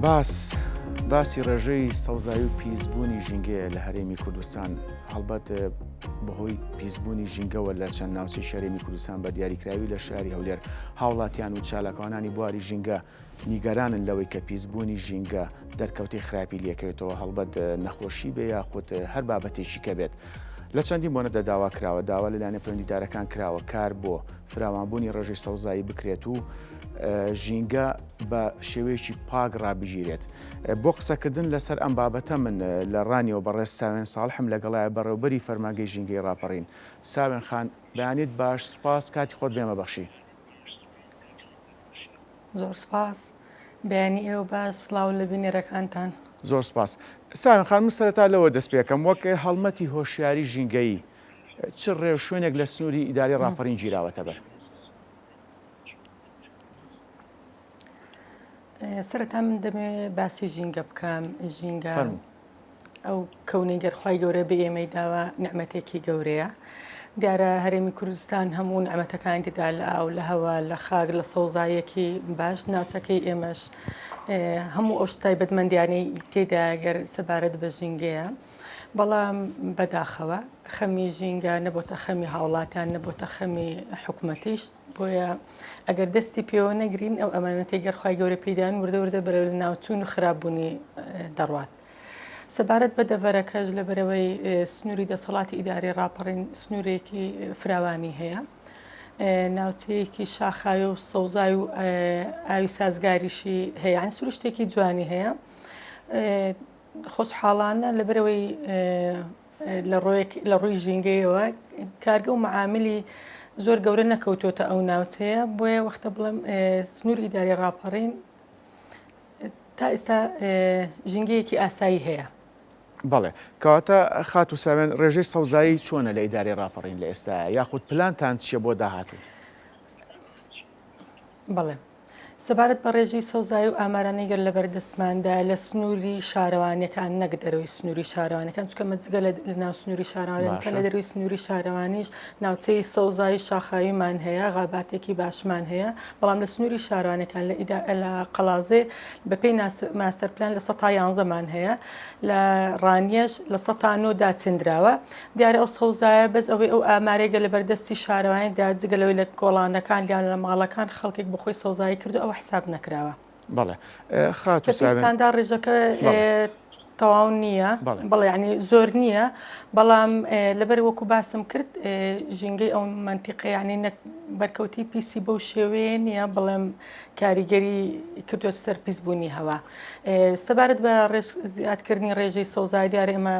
باسی ڕێژەی سەوزایی و پیسبوونی ژینگەیە لە هەرێمی کوردستان هەڵبەت بەهۆی پیسبوونی ژینگەوە لە چەند ناوچەی شەرێمی کوردستان بە دیاریکراوی لە شاری هەولێر هاوڵاتیان و چالاکەوانانی بواری ژینگە نیگەرانن لەوەی کە پیسبوونی ژینگە دەرکەوتەی خراپی لێکەوێتەوە هەڵبەت نەخۆشی بێ یاخود هەر بابەتێکی کە بێت. لە چەندی بۆنەدا داوا کراوە داوا لەلایەنە پەیوەندیدارەکان کراوە کار بۆ فراوانبوونی ڕێژەی سەوزایی بکرێت و ژینگە بە شێوەیەکی پاک ڕابژیرێت. بۆ قسەکردن لەسەر ئەم بابەتە من لە ڕانیەوە بەڕێز ساوێن ساڵحم لەگەڵایە بەڕێوەبەری فەرمانگەی ژینگەی ڕاپەڕین. ساوێن خان بەیانیت باش، سپاس، کاتی خۆت بێمە بەخشی. زۆر سپاس، بەیانی ئێوە باش، سڵاو لە بینێرەکانتان. زۆر سپاس. ساوێن خان من سەرەتا لەوە دەست پێکەم وەک هەڵمەتی هۆشیاری ژینگەیی چ ڕێو شوێنێک لە سنووری ئیداری ڕاپەڕین گیراوەتە بەر؟ سەرەتا من دەمێ باسی ژینگە بکەم. ژینگە ئەو کەونەی گەرخوای گەورە بە ئێمەی داوە نعمەتێکی گەورەیە. دیارە هەرێمی کوردستان هەموو نعمەتەکانی تێدا لە ئاو، لە هەوا، لە خاک، لە سەوزایەکی باش. ناوچەکەی ئێمەش هەموو ئەو تایبەتمەندیانەی تێدا گەر سەبارەت بە ژینگەیە، بەڵام بەداخەوە خەمی ژینگە نەبووتە خەمی هاوڵاتیان، نەبووتە خەمی حکوومەتیش. بۆیە ئەگەر دەستی پێوە نەگرین ئەو ئەمانەتی گەرخوای گەورە پێدان وردە بەرەو لە ناوچوون و خراپبوونی دەڕوات. سەبارەت بە دەڤەرەکەش لەبەرەوەی سنووری دەسەڵاتی ئیداری ڕاپەڕین سنوورێکی فراوانی هەیە، ناوچەیەکی شاخای و سەوزای و ئاوی سازگاریشی هەیە، یان سروش شتێکی جوانی هەیە. خۆشحاڵانە لەبەرەوەی لە ڕووی ژینگەیەوە کارگە و معاملی زۆر گەورە نەکەوتۆتە ئەو ناوچەیە. بۆیە وەختە بڵێم سنووری ئیداری ڕاپەڕین تا ئێستا ژینگەیەکی ئاسایی هەیە. بەڵێ، کەواتە خات و ساوێن ڕێژەی سەوزایی چۆنە لە ئیداری ڕاپەڕین لە ئێستا، یاخود پلانتان چیە بۆ داهاتوو؟ بەڵێ، سەبارەت بە ڕێژەی سەوزایی و ئامارانەی گەر لە بەردەستماندا لە سنووری شارەوانیەکان نەک دەرەوەی سنووری شارەوانەکان، چونکە مەجگە لە ناو سنووری شارەوانەکە لە دەروی سنووری شارەوانیش ناوچەی سەوزایی شاخاویمان هەیە، غاباتێکی باشمان هەیە، بەڵام لە سنووری شارەوانەکان لە قەڵازێ بەپێی ماستەر پلان لە 111مان هەیە، لە ڕانیەش لە 109 داچێنراوە. دیارە ئەو سەوزایە بەس ئەوەی ئەو ئامارێگە لە بەردەستی شارەوانیدا جگەلەوەی لە گۆڵانەکان یان لە ماڵەکان خەڵکێک بەخۆی سەوزایی کردو ئەوە حساب نەکراوە. بەڵێ، خات و ساوێن پێویستاندا ڕێژەکە تەواو نییە، بەڵێ ینی زۆر نییە، بەڵام لەبەر وەکو باسم کرد ژینگەی ئەو منتیقە ینی بەرکەوتی پیسی بەو شێوەیە نییە، بڵێم کاریگەری کردوە سەر پیسبوونی هەوا. سەبارەت بە زیادکردنی ڕێژەی سەوزایی دیارە ئێمە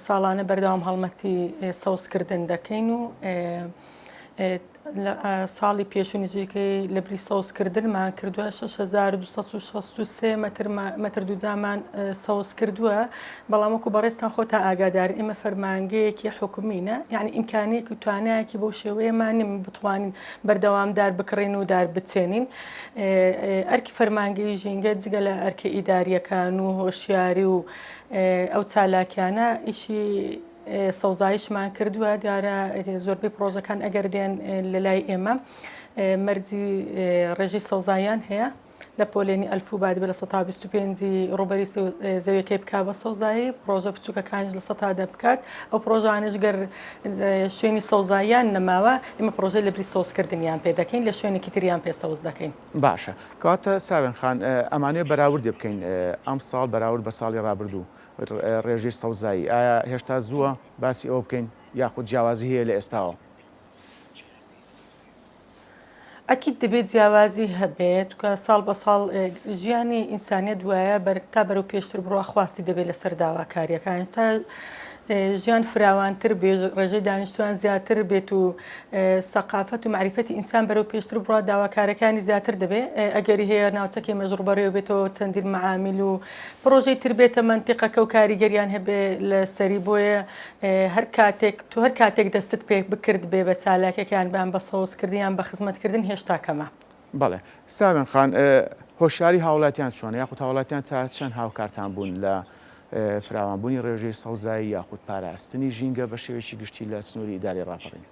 ساڵانە بەردەوام هەڵمەتی سەوزکردن دەکەین و ساڵی پێشوونیژەکەی لە بری سەوزکردنمان کردووە 6263 مەتر دووجامان سەوز کردووە. بەڵام وەکو بەڕێستان خۆتان ئاگادار ئێمە فەرمانگەیەکی حکومینە، یعنی ئیمکانەیەکی و توانایەکی بەو شێوەیەمان نیم بتوانین بەردەوامدار بکڕین و دار بچێنین. ئەرکی فەرمانگەی ژینگە جگە لە ئەرکە ئیداریەکان و هۆشیاری و ئەو چالاکیانە ئیشی سەوزاییشمان کردووە. دیارە زۆربەی پرۆژەکان ئەگەر دێن لە لای ئێمە مەرجی ڕێژەی سەوزاییان هەیە لە پۆلێنی ئەلفوباد بە لە 125 ڕوبەری زەویەکەی بک بە سەوزایی، پرۆژە بچووکەکانش لە 100 بکات. ئەو پرۆژانش گەر شوێنی سەوزاییان نەماوە ئێمە پرۆژەی لە بری سەوزکردنیان پێ دەکەین، لە شوێنێکی تریان پێ سەوز دەکەین. باشە، کەواتە ساوێن خان ئەمانەیە بەراوردێ بکەین ئەم ساڵ بەراورد بە ساڵی ڕابردوو ڕێژەی سەوزایی، ئایا هێشتا زووە باسی ئەوە بکەین یاخود جیاوازی هەیە لە ئێستاوە؟ ئەکید دەبێت جیاوازی هەبێت، کە ساڵ بە ساڵ ژیانی ئینسانیەت دوایە تا بەرەو پێشتر بڕوا خواستی دەبێت لەسەر داواکاریەکان تا ژیان فراوانتر بێ، ڕێژەی دانیشتوان زیاتر بێت و سەقافەت و معریفەتی ئینسان بەرەو پێشتر بڕوا داواکارەکانی زیاتر دەبێت. ئەگەری هەیە ناوچەکەی مەژڕوبەرەوە بێتەوە چەندین معامل و پرۆژەی تر بێتە منتیقەکە و کاریگەریان هەبێ لە سەری. بۆیە هەر کاتێک دەستت پێ بکرد بێ بە چالاکەکان بان بە سەوزکردیان بە خزمەتکردن هێشتا کەمە. بەڵێ، ساوێن خان هۆشیاری هاوڵاتیان چۆنە، یاخود هاوڵاتیان تا چەند هاوکارتان بوون لە فراوانبوونی ڕێژەی سەوزایی یاخود پاراستنی ژینگە بە شێوەیەکی گشتی لە سنووری ئیداری ڕاپەڕین؟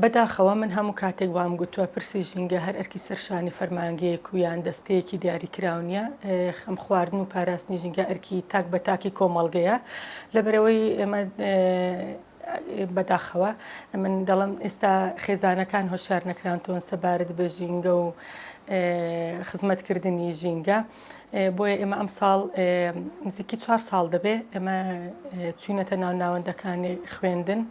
بەداخەوە من هەموو کاتێک وام گوتووە پرسی ژینگە هەر ئەرکی سەرشانی فەرمانگەیەک و یان دەستەیەکی دیاریکراونیە خەم خواردن و پاراستنی ژینگە ئەرکی تاک بە تاکی کۆمەڵگەیە لەبەرەوەی ئێمە بەداخەوە من دەڵم ئێستا خێزانەکان هۆشیار نەکرانتۆن سەبارەت بە ژینگە و خزمەتکردنی ژینگە بۆیە ئێمە ئەم ساڵ نزیکی 4 ساڵ دەبێ ئێمە چوونەتە ناو ناوەندەکانی خوێندن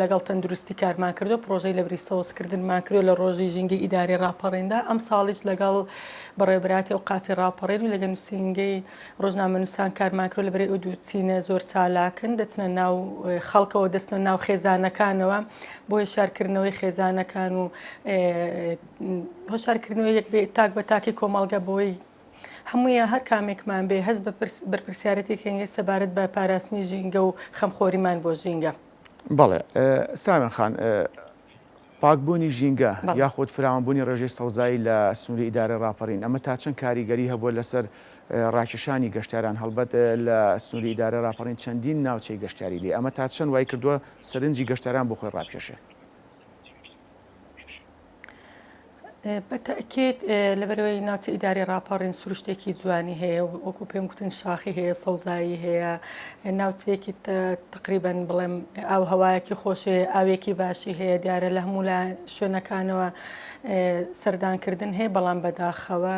لەگەڵ تەندروستی کارمان کردو پرۆژەی لە بری سەوزکردنمان کردو لە ڕۆژی ژینگەی ئیداری ڕاپەڕێندا ئەم ساڵیش لەگەڵ بەڕێبراتی و قافی ڕاپەڕێن و لەگە نووسینگەی ڕۆژنامە نووسان کارمان کرد لە بەرەی ئەو دوو چینە زۆر چالاکن دەچنە ناو خەڵکەوە دەستنە ناو خێزانەکانەوە بۆ هێشارکردنەوەی خێزانەکان و هۆشارکردنەوەی یەک بێ تاک بە تاکی کۆمەڵگە بۆی هەموویە هەر کامێکمان بێ هەست بەرپرسیارەتی کەنگی سەبارەت بە پاراستنی ژینگە و خەمخۆریمان بۆ ژینگە. بەڵێ ساوێن خان پاکبوونی ژینگە یاخود فراوانبوونی ڕێژەی سەوزایی لە سنووری ئیدارە ڕاپەڕین ئەمە تا چەند کاریگەری هەبووە لەسەر ڕاکێشانی گەشتیاران هەڵبەت لە سنووری ئیدارە ڕاپەڕین چەندین ناوچەی گەشتیاری لێ ئەمە تا چەند وای کردووە سەرنجی گەشتیاران بۆ خۆی ڕاکێشێ. بەتەکێت لەبەرەوەی ناوچە ئیداری ڕاپەڕین سروشتێکی جوانی هەیە وەکو پێم گوتن شاخی هەیە سەوزایی هەیە ناوچەیەکی تقریبەن بڵێم ئاو هەوایەکی خۆشێ ئاوێکی باشی هەیە دیارە لە هەموو لە شوێنەکانەوە سەردانکردن هەیە بەڵام بەداخەوە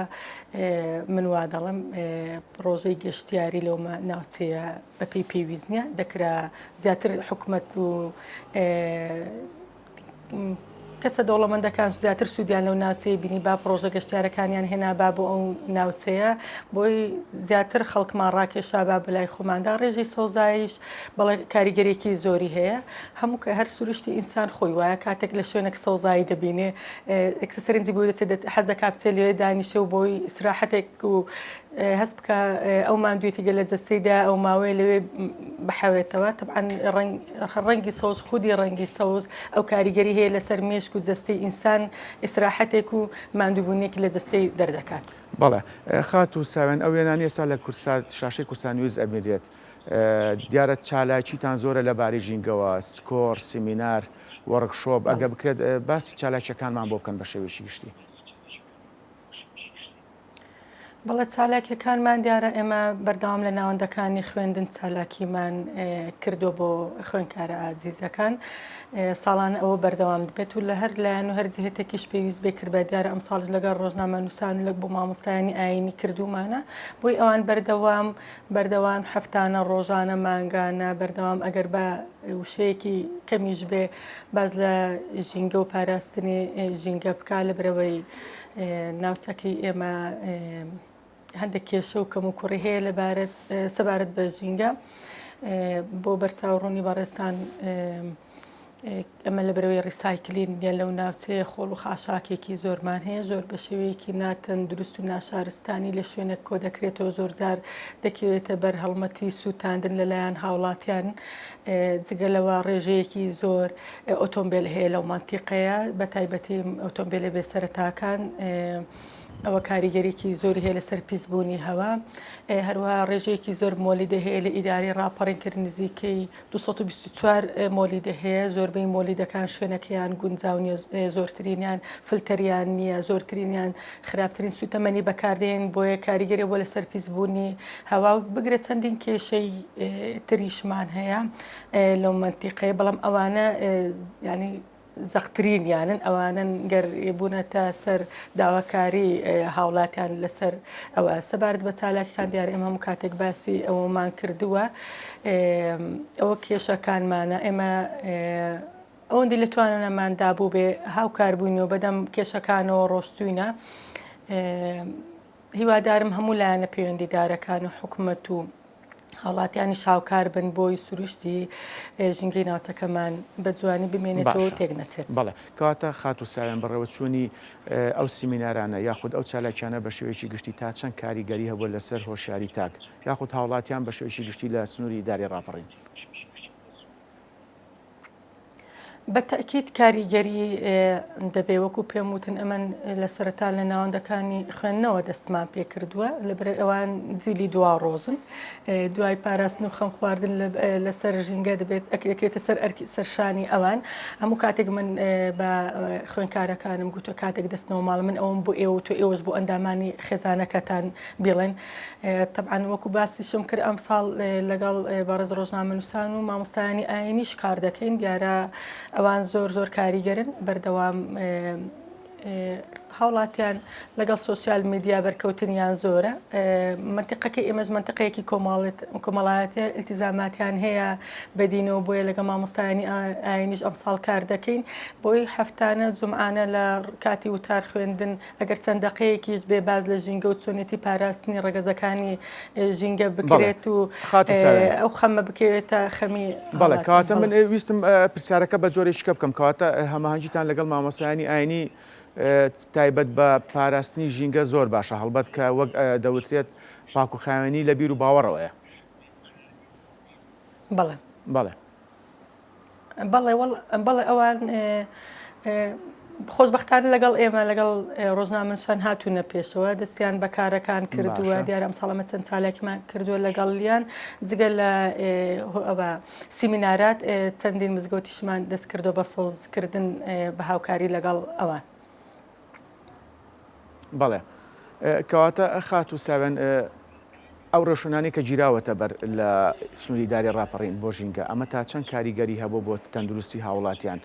من وا دەڵم ڕۆژەی گەشتیاری لەومە ناوچەیە بەپێی پێویست نییە دەکرا زیاتر حکوومەت و کەسە دەوڵەمەندەکان زیاتر سوودیان لەو ناوچەیە بینی با پرۆژە گەشتیارەکانیان هێنا با بۆ ئەو ناوچەیە بۆی زیاتر خەڵکمان ڕاکێشا با بەلای خۆماندا ڕێژەی سەوزاییش بەڵێ کاریگەرێکی زۆری هەیە هەموو کە هەر سروشتی ئینسان خۆی وایە کاتێک لە شوێنێک سەوزایی دەبینێ ئەکسسەرنجی بۆی دەچێت حەز دەکا بچێت لێ دانیشە و بۆی ئیسراحەتێک و هەست بکە ئەو ماندوێتیگە لە جەستەیدا ئەو ماوەیە لەوێ بحەوێتەوە طبعاً ڕەنگی سەوز خودی ڕەنگی سەوز ئەو کاریگەری هەیە لەسەر مێشک و جەستەی ئینسان ئیسراحەتێک و ماندووبوونێکی لە جەستەی دەردەکات. بەڵێ خات و ساوێن ئەو وێنانی ئێستا لە شاشەی کورسانویز ئەبێت دیارە چالاکیتان زۆرە لەبارەی ژینگەوە سکۆر سیمینار وەرکشۆپ ئەگە بکرێت باسی چالاکیەکانمان بۆ بکەن بە شێوەیەکی گشتی. بەڵێ چالاکیەکانمان دیارە ئێمە بەردەوام لە ناوەندەکانی خوێندن چالاکیمان کردو بۆ خوێنکارە ئازیزەکان ساڵانە ئەوە بەردەوام دەبێت و لە هەر لایەن و هەر جهتێکیش پێویست بێ کرد بە دیارە ئەم ساڵ لەگەڵ ڕۆژنامە نووسان و لە بۆ مامۆستایانی ئاینی کردومانە بۆی ئەوان بەردەوام هەفتانە ڕۆژانە مانگانە بەردەوام ئەگەر بە وشەیەکی کەمیش بێ باز لە ژینگە و پاراستنی ژینگە بکا لە برەوەی ناوچەکەی ئێمە هەندێک کێشە و کەم و کوڕی هەیە سەبارەت بە ژینگە بۆ بەرچاوڕوونی بەڕێستان ئەمە لە بەرەوەی ڕیسایکلین دیان لەو ناوچەیە خۆڵ و خاشاکێکی زۆرمان هەیە زۆر بە شێوەیەکی ناتەن دروست و ناشارستانی لە شوێنێک کۆ دەکرێتەوە زۆر جار دەکەوێتە بەرهەڵمەتی سووتاندن لەلایەن هاوڵاتیان جگەلەوە ڕێژەیەکی زۆر ئۆتۆمبیل هەیە لەو مانتیقەیە بە تایبەتی ئۆتۆمبیلە بێسەرەتاکان ئەوە کاریگەریکی زۆری هەیە لەسەر پیسبوونی هەوا هەروەها ڕێژەیەکی زۆر مۆلیدە هەیە لە ئیداری ڕاپەڕینکرد نزیکەی 224 مۆلیدە هەیە زۆربەی مۆلیدەکان شوێنەکەیان گونجاونی زۆرترینیان فلتەریان نییە زۆرترینیان خراپترین سوتەمەنی بەکاردێن بۆیە کاریگەری بۆ لەسەر پیسبوونی هەوا و بگرێت چەندین کێشەی تریشمان هەیە لەو منتیقەیە بەڵام ئەوانە ینی زەخترین یانن ئەوانن گەربوونەتە سەر داواکاری هاوڵاتیان لەسەر ئەوە سەبارەت بە چالاکیەکان دیارە ئێمە هەموو کاتێک باسی ئەوەمان کردووە ئەوە کێشەکانمانە ئێمە ئەوەندی لە توانەماندا بوو بێ هاوکاربوونەوە بەدەم کێشەکانەوە ڕۆستوینە هیوادارم هەموو لایەنە پەیوەندیدارەکان و حکوومەت و هاوڵاتیانی شاوکار بن بۆی سروشتی ژینگەی ناوچەکەمان بە جوانی بمێنێتەوە تێک نەچێت. بەڵێ کەواتە خات و ساوێن بەڕێوە چوونی ئەو سیمینارانە یاخود ئەو چالاکیانە بە شێوەیەکی گشتی تا چەند کاریگەری هەبووە لەسەر هۆشیاری تاک یاخود هاوڵاتیان بە شێوەیەکی گشتی لە سنووری ئیداری ڕاپەڕین. بەتەکیید کاریگەری دەبێ وەکو پێم وتن ئەمن لە سەرەتا لە ناوەندەکانی خوێندنەوە دەستمان پێ کردووە لەبەر ئەوان جیلی دوا ڕۆژن دوای پاراستن و خەم خواردن لەسەر ژینگە دەبێت ئەکرێتە سەر ئەرکی سەرشانی ئەوان هەموو کاتێک من بە خوێنکارەکانم گوتو کاتێک دەستنەوە ماڵ من ئەوم بۆ ئێوە تۆ ئێوەش بۆ ئەندامانی خێزانەکەتان بڵێن طبعاً وەکو باسی شم کرد ئەم ساڵ لەگەڵ بەڕێز ڕۆژنامەنووسان و مامۆستایانی ئاینیش کار دەکەین دیارە ئەوان زۆر کاریگەرن بەردەوام هاوڵاتیان لەگەڵ سوسیال میدیا بەرکەوتنیان زۆرە منتیقەکەی ئێمەش منتیقەیەکی کۆمەڵایەتە ئیلتیزاماتیان هەیە بەدینەوە بۆیە لەگە مامۆستایانی ئاینیش ئەمساڵ کار دەکەین بۆی هەفتانە جومعانە لە کاتی وتار خوێندن ئەگەر چەند دقەیەکیش بێ باز لە ژینگە و چۆنێتی پاراستنی ڕەگەزەکانی ژینگە بکرێت و ئەو خەمە بکەوێتە خەمی بەڵێ کاتە من ویستم پرسیارەکە بە جۆرێک شکە بکەم کاتە هەماهەنگیتان لەگەڵ مامۆستایانی ئاینی تایبەت بە پاراستنی ژینگە زۆر باشە هەڵبەت کە وەک دەوترێت پاک و خاوێنی لە بیر و باوەڕەوەیە بەڵێ بەڵێ بەڵێ ئەوان خۆشبەختانە لەگەڵ ئێمە لەگەڵ ڕۆژنامەنووسان هاتوونە پێشەوە دەستیان بە کارەکان کردووە دیارە ئەم ساڵەمە چەند ساڵێکمان کردووە لەگەڵیان جگە لە سیمینارات چەندین مزگەوتیشمان دەست کردو بە سەوزکردن بە هاوکاری لەگەڵ ئەوان بەڵێ کەواتە خات و ساوێن ئەو ڕێشنانی کە گیراوەتە بەر لە سنووریداری ڕاپەڕین بۆ ژینگە ئەمە تا چەند کاریگەری هەبوو بۆ تەندروستی هاوڵاتیان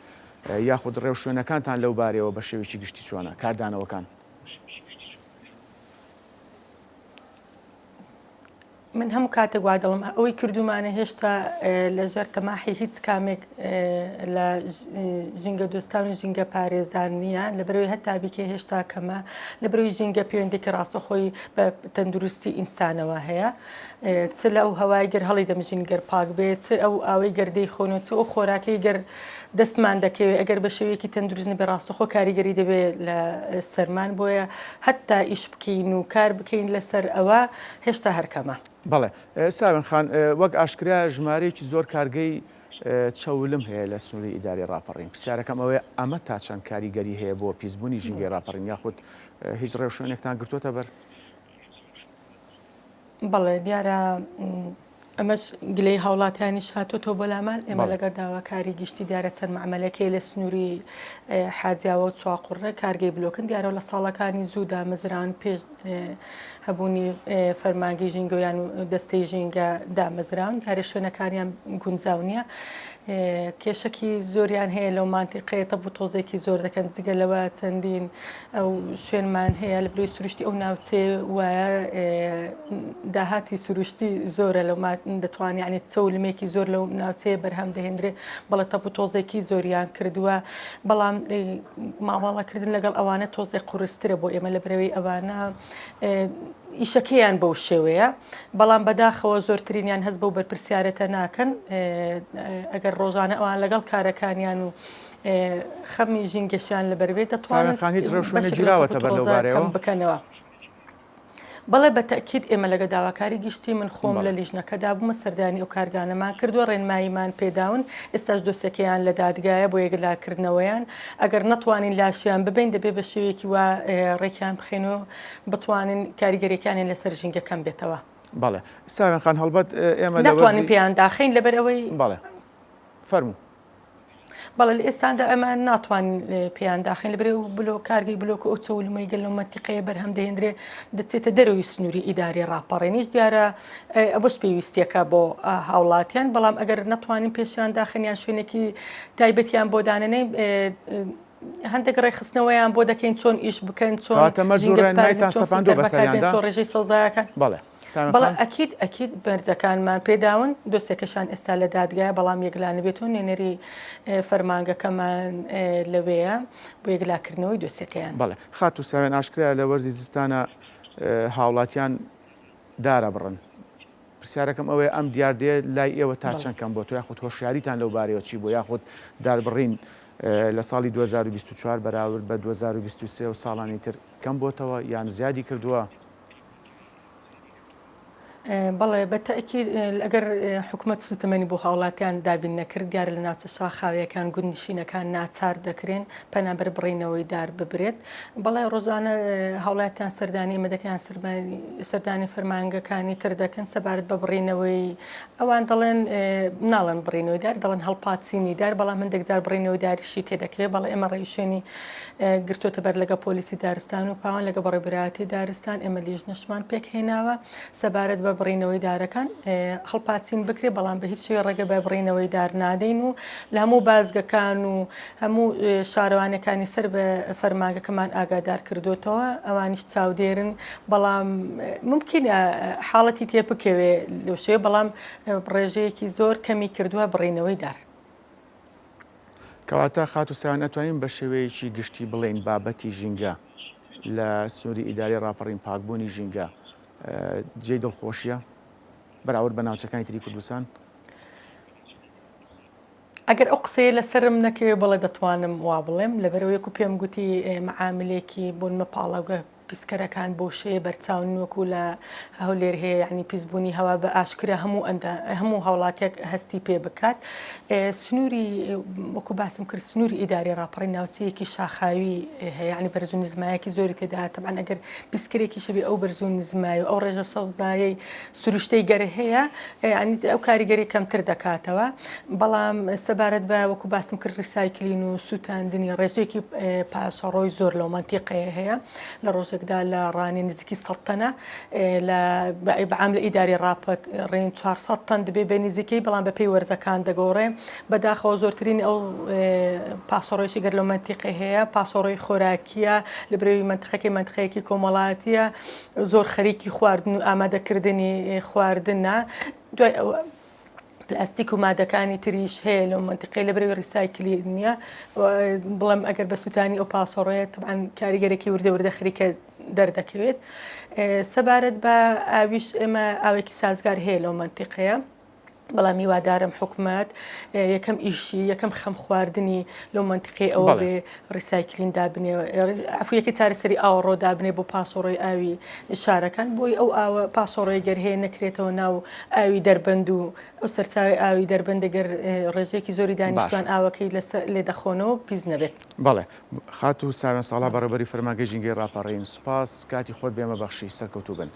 یاخود ڕێوشوێنەکانتان لەو بارەوە بە شێوێکی گشتی چۆنە کاردانەوەکان من هەموو کاتێک وا دەڵم ئەوەی کردومانە هێشتا لەژێر تەماحی هیچ کامێک لە ژینگە دۆستان و ژینگە پارێزان نییە لەبەرەوەی هەتابیکە هێشتا کەمە لەبەرەوەی ژینگە پەیوەندێکی ڕاستەخۆی بە تەندروستی ئینسانەوە هەیە چ لە ئەو هەوای گەر هەڵی دەمژین گەر پاک بێت چ ئەو ئاوەی گەردەی خۆنەوە چ ئەو خۆراکەی گەر دەستمان دەکەوێت ئەگەر بە شێوەیەکی تەندروستنی بە ڕاستەخۆ کاریگەری دەبێت لە سەرمان بۆیە هەتا ئیش بکەین و کار بکەین لەسەر ئەوە هێشتا هەرکەمە بەڵێ ساوێن خان وەک ئاشکرا ژمارەیەکی زۆر کارگەی چەولم هەیە لە سنووری ئیداری ڕاپەڕین پرسیارەکەم ئەوەیە ئەمە تا چەند کاریگەری هەیە بۆ پیسبوونی ژینگەی ڕاپەڕین یاخود هیچ ڕێوشوێنێکتان گرتوۆتە بەر بەڵێ دیارە ئەمەش گلەی هاوڵاتیانیش هاتۆ بۆلامان ئێمە لەگەڵ داواکاری گشتی دیارە چەند معمەلەکەی لە سنووری حاجیاوە و چواقوڕە کارگەی بلۆکن دیارەوە لە ساڵەکانی زوودا مەزران پێش هەبوونی فەرمانگەی ژینگەیان و دەستەی ژینگە دامەزراون دیارە شوێنەکانیان گونجاو نییە کێشەکی زۆریان هەیە لەو مانتیقەیەتە بوو تۆزێکی زۆر دەکەن جگە لەوە چەندین ئەو شوێنمان هەیە لە بروی سروشتی ئەو ناوچێ وایە داهاتی سروشتی زۆرە لەو دەتوانانی ینی چەولمێکی زۆر لەو ناوچەیە بەرهەم دەهێنرێ بەڵێ تەپ و تۆزێکی زۆریان کردووە بەڵام ماوەڵەکردن لەگەڵ ئەوانە تۆزێک قورسترە بۆ ئێمە لە برەوەی ئەوانە ئیشەکەیان بەو شێوەیە بەڵام بەداخەوە زۆرترینیان هەست بەو بەرپرسیارەتە ناکەن ئەگەر ڕۆژانە ئەوان لەگەڵ کارەکانیان و خەمی ژینگەشیان لەبەربێت دەتوانن بکەنەوە. بەڵێ بەتەکید ئێمە لەگە داواکاری گشتی من خۆم لە لیژنەکەدا بوومە سەردانی ئەو کارگانەمان کردووە ڕێنماییمان پێداون ئێستاش دۆسەکەیان لە دادگایە بۆ یەکلاکردنەوەیان ئەگەر نەتوانین لاشیان ببین دەبێ بە شێوەیەکی وا ڕێکیان بخێنەوە بتوانین کاریگەریەکانیان لەسەر ژینگەکەم بێتەوە. بەڵێ ساوێن خان هەڵبەت ئێمە ناتوانین پێیان داخین لەبەر ئەوەی بەڵێ فەرموو بەڵێ لە ئێستادا ئەمە ناتوانین پێیان داخین لەبەر و بلۆ کارگەی بلۆکە ئەو چەولمەی گەل لەو مەنتیقەیە بەرهەم دەهێنرێ دەچێتە دەرەوەی سنووری ئیداری ڕاپەڕێنیش دیارە ئەوەش پێویستیەکە بۆ هاوڵاتیان بەڵام ئەگەر نەتوانین پێشیان داخنیان شوێنێکی تایبەتیان بۆ دانەنەی هەندێک ڕێخستنەوەیان بۆ دەکەین چۆن ئیش بکەن چۆن ڕێژەی سەوزایەکان بەڵێ بەڵام ئەکید بەرجەکانمان پێداون دۆسێکەشان ئێستا لە دادگایە بەڵام یەکلانە بێتون نێنەری فەرمانگەکەمان لەوەیە بۆ یەکلاکردنەوەی دۆسەکەیان. بەڵێ خات و ساوێن ئاشکرا لە وەرزی زستانە هاوڵاتیان دارە بڕن پرسیارەکەم ئەوەیە ئەم دیاردەیە لای ئێوە تا چەند کەم بۆ تۆ یاخود هۆشیاریتان لەو بارەوە چی بۆ یاخود داربڕین لە ساڵی 2024 بەراورد بە 2023 و ساڵانی تر کەم بۆتەوە یان زیادی کردووە؟ بەڵێ بەتەکی ئەگەر حکوومەت سوتەمەنی بۆ هاوڵاتیان دابین نەکرد دیارە لە ناوچە شاخاویەکان گوندنشینەکان ناچار دەکرێن پەنابەر بڕینەوەی دار ببرێت بەڵێ ڕۆژانە هاوڵاتیان سەردانی مەدەکەیان سەردانی فەرمانگەکانی تر دەکەن سەبارەت بە بڕینەوەی ئەوان دەڵێن ناڵێن بڕینەوەی دار دەڵێن هەڵپاچینی دار بەڵام هەندێک جار بڕینەوەی داریشی تێدەکەوێت بەڵێ ئێمە ڕێیشێنی گرتوۆتە بەر لەگە پۆلیسی دارستان و پاوان لەگە بەڕێبراتی دارستان ئێمە لیژنەشمان پێک هێناوە سەبارەت بە بڕینەوەی دارەکان هەڵپاچین بکرێ بەڵام بە هیچ شوێ ڕێگە بە بڕینەوەی دار نادەین و لە هەموو بازگەکان و هەموو شارەوانەکانی سەر بە فەرمانگەکەمان ئاگادار کردوێتەوە ئەوانیش چاودێرن بەڵام ممکنە حاڵەتی تێبکەوێ لەو شوێ بەڵام ڕێژەیەکی زۆر کەمی کردووە بڕینەوەی دار. کەواتە خاتوسان ئەتوانین بە شێوەیەکی گشتی بڵێن بابەتی ژینگە لە سنووری ئیداری ڕاپەڕین پاکبوونی ژینگە جێی دڵخۆشیە بەراورد بە ناوچەکانی تری کوردستان؟ ئەگەر ئەو قسەیە لەسرم نەکەوێ بەڵێ دەتوانم وا بڵێم لەبەرەوەیەک و پێم گوتی معاملێکی بوونمە پاڵاوگە پیسکەرەکان بۆ شێ بەرچاون وەکو لە هەولێر هەیە یعنی پیسبوونی هەوا بە ئاشکرا هەموو هاوڵاتێک هەستی پێ بکات سنووری وەکو باسم کرد سنووری ئیداری ڕاپەڕی ناوچەیەکی شاخاوی هەیە ینی بەرزوو نزمایەکی زۆری تێدا تەبعاً ئەگەر پیسکرێکی شەبی ئەو بەرزوو نزمای و ئەو ڕێژە سەوزایەی سروشتەی گەرە هەیە ینی ئەو کاریگەری کەمتر دەکاتەوە بەڵام سەبارەت بە وەکو باسم کرد ریسایکلین و سووتاندنی ڕێژێکی پاشەڕۆی زۆر لەو مەنتیقەیە هەیە لە ڕۆژێکدا لە ڕانی نزیکی 100 تەنە بەعام لە ئیداری ڕاپەڕین 400 تەن دەبێ بە نزیکەی بەڵام بە پێی وەرزەکان دەگۆڕێ بەداخەوە زۆرترین ئەو پاسۆڕۆیشی گەر لە منتیقی هەیە پاسۆڕۆی خۆراکیە لە برەوی منتیقەیەکی کۆمەڵاتیە زۆر خەریکی خواردن و ئامادەکردنی خواردنە دوای ئەوە پلاستیک و مادەکانی تریش هەیە لەو منتیقەی لە برەوی ریسایکلی نییە بڵێم ئەگەر بە سووتانی ئەو پاسۆڕۆیە تەبعاً کاریگەرێکی وردە خەریکە دەردەکەوێت سەبارەت بە ئاویش ئێمە ئاوێکی سازگار هەیە لەو منتیقەیە بەڵام میوادارم حکوومەت یەکەم ئیشی یەکەم خەم خواردنی لەو منتیقی ئەوە بێ ریسایکلین دابنێ عفویەکی چارەسەری ئاوەڕۆ دابنێ بۆ پاسۆڕۆی ئاوی شارەکان بۆی ئەو ئاوە پاسۆڕۆی گەرهەیە نەکرێتەوە ناو ئاوی دەربەند و ئەو سەرچاوی ئاوی دەربەند دەگەر ڕێژەیەکی زۆری دانیشتوان ئاوەکەی لێ دەخۆنەوە پیس نەبێت. بەڵێ خاتو ساوێن ساڵا بەڕێبەری فەرمانگەی ژینگەی ڕاپەڕین سوپاس کاتی خۆت بێمە بەخشی سەرکەوتوو بن.